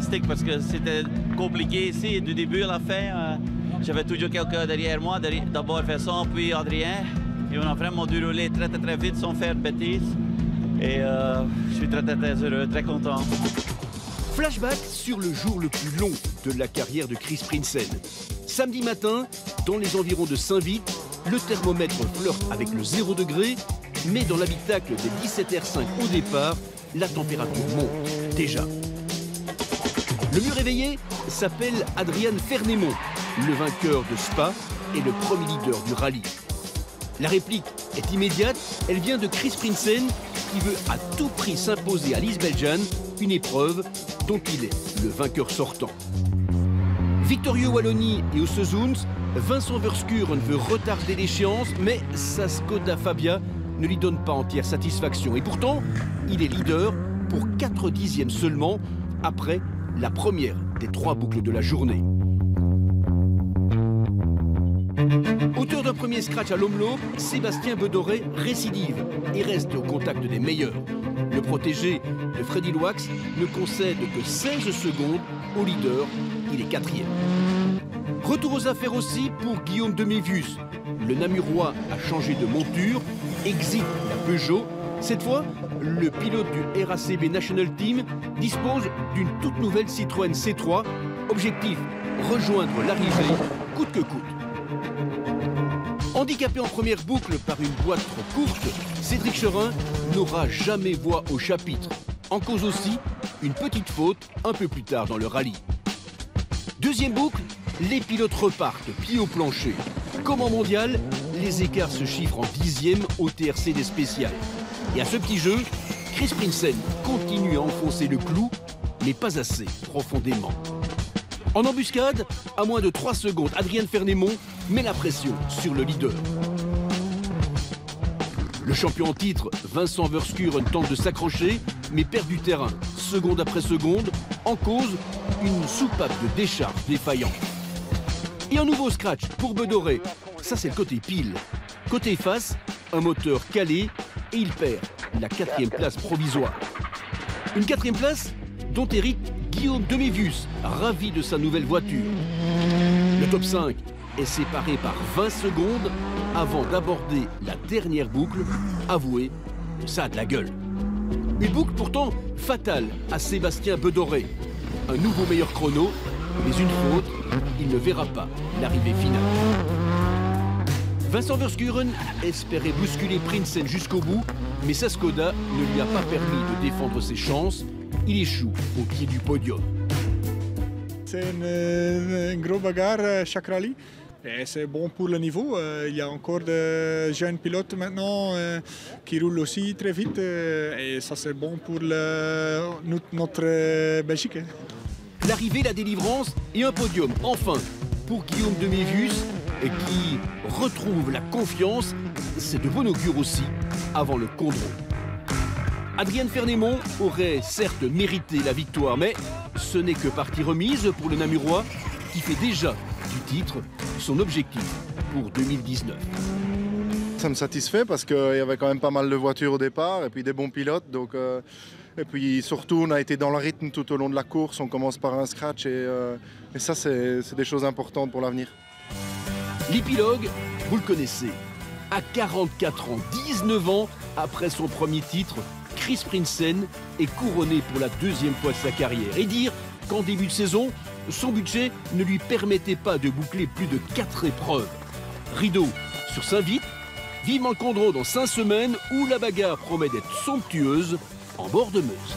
fantastique parce que c'était compliqué ici du début à la fin. J'avais toujours quelqu'un derrière moi, d'abord Vincent, puis Adrien. Et on a vraiment dû rouler très vite sans faire de bêtises. Et je suis très heureux, très content. Flashback sur le jour le plus long de la carrière de Chris Prinsen. Samedi matin, dans les environs de Saint-Vith, le thermomètre flirte avec le 0 degré, mais dans l'habitacle des 17h05 au départ, la température monte déjà. Le mieux réveillé s'appelle Adrian Fernémont, le vainqueur de Spa et le premier leader du rallye. La réplique est immédiate, elle vient de Chris Prinsen qui veut à tout prix s'imposer à l'Isbeljan, une épreuve dont il est le vainqueur sortant. Victorieux Wallonie et Ossezund, Vincent Verschuren veut retarder l'échéance, mais sa Skoda Fabia ne lui donne pas entière satisfaction. Et pourtant, il est leader pour 4 dixièmes seulement après la première des 3 boucles de la journée. Auteur d'un premier scratch à l'Omloop, Sébastien Bedoré récidive et reste au contact des meilleurs. Le protégé de Freddy Loax ne concède que 16 secondes au leader, il est 4e. Retour aux affaires aussi pour Guillaume de Mévius. Le Namurois a changé de monture, exit la Peugeot. Cette fois, le pilote du RACB National Team dispose d'une toute nouvelle Citroën C3. Objectif, rejoindre l'arrivée coûte que coûte. Handicapé en première boucle par une boîte trop courte, Cédric Cherin n'aura jamais voix au chapitre. En cause aussi, une petite faute un peu plus tard dans le rallye. Deuxième boucle, les pilotes repartent, pied au plancher. Comme en mondial, les écarts se chiffrent en dixièmes au TRC des spéciales. Et à ce petit jeu, Chris Prinsen continue à enfoncer le clou, mais pas assez profondément. En embuscade, à moins de 3 secondes, Adrien Fernémont met la pression sur le leader. Le champion en titre, Vincent Verschuren, tente de s'accrocher, mais perd du terrain, seconde après seconde, en cause une soupape de décharge défaillante. Et un nouveau scratch pour Bedoré, ça c'est le côté pile. Côté face, un moteur calé et il perd la 4e place provisoire. Une 4e place dont hérite Guillaume de Mévius, ravi de sa nouvelle voiture. Le top 5 est séparé par 20 secondes avant d'aborder la dernière boucle. Avouez, ça a de la gueule. Une boucle pourtant fatale à Sébastien Bedoré. Un nouveau meilleur chrono, mais une faute, il ne verra pas l'arrivée finale. Vincent Verschuren espérait bousculer Prinsen jusqu'au bout, mais sa Skoda ne lui a pas permis de défendre ses chances. Il échoue au pied du podium. C'est une grosse bagarre chaque rallye. C'est bon pour le niveau. Il y a encore de jeunes pilotes maintenant qui roulent aussi très vite. Et ça c'est bon pour notre Belgique. L'arrivée, la délivrance et un podium, enfin, pour Guillaume de Mévius, qui retrouve la confiance. C'est de bon augure aussi avant le Condro. Adrien Fernémont aurait certes mérité la victoire, mais ce n'est que partie remise pour le Namurois qui fait déjà du titre son objectif pour 2019. Ça me satisfait parce qu'il y avait quand même pas mal de voitures au départ et puis des bons pilotes. Donc, et puis surtout, on a été dans le rythme tout au long de la course. On commence par un scratch et ça, c'est des choses importantes pour l'avenir. L'épilogue, vous le connaissez. À 44 ans, 19 ans après son premier titre, Chris Prinsen est couronné pour la 2e fois de sa carrière. Et dire qu'en début de saison, son budget ne lui permettait pas de boucler plus de 4 épreuves. Rideau sur Saint-Vith, vivement le Condro dans 5 semaines où la bagarre promet d'être somptueuse en bord de Meuse.